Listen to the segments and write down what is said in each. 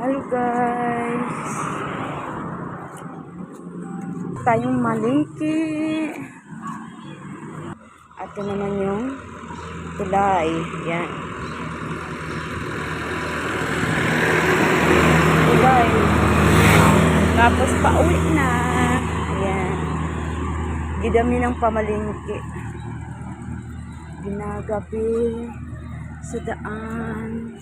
Hello guys, tayong malingki at ito naman yung tulay. Yan, tulay, tapos pauwi na. Yan, gidami ng pamalingki, ginagabi sa daan.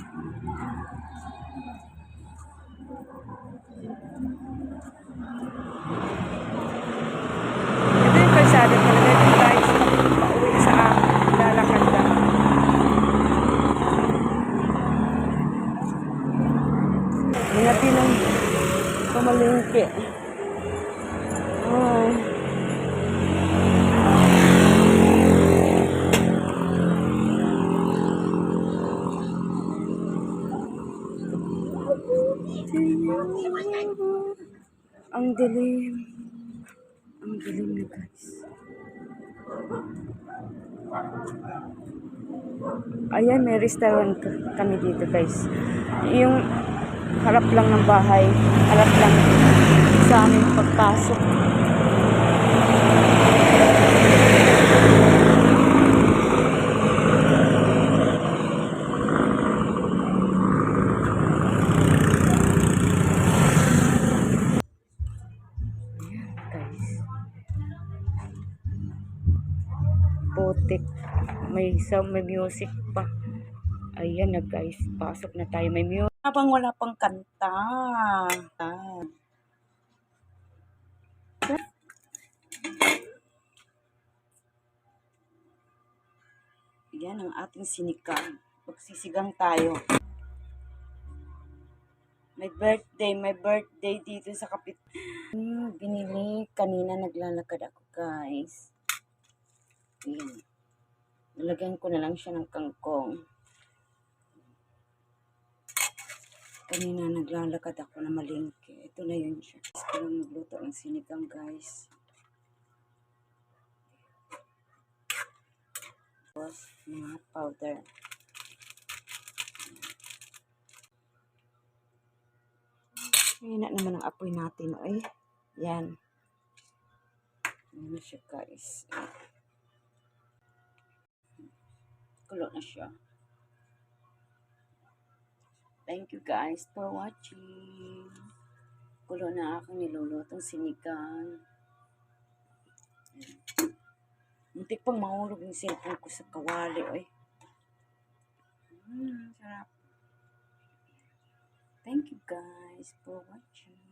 Ito yung kalsada talaga dito guys, pauwi sa amin, lalakad lang. Ginagabi ng pamalingki. Ang dilim. Ang dilim na guys. Ayan, may restaurant kami dito guys. Yung harap lang ng bahay. Harap lang sa aming pagpasok. Potek, may sound, may music pa. Ayan na guys, pasok na tayo. May music. Wala pang kanta. Yan ang ating sinigang. Pagsisigang tayo. May birthday dito sa kapit. Binili kanina, naglalakad ako guys. Ayan. Nalagyan ko na lang siya ng kangkong. Kanina naglalakad ako na malingki. Ito na yun siya. Gusto ko magluto ng sinigang guys. Tapos mga powder. Hina naman ang apoy natin. Ay, yan. Ano na siya guys. Kulo na siya. Thank you guys for watching. Kulo na akong nilulutong sinigang. Muntik pang mahulog yung cellphone ko sa kawali. Ay. Sarap. Thank you guys for watching.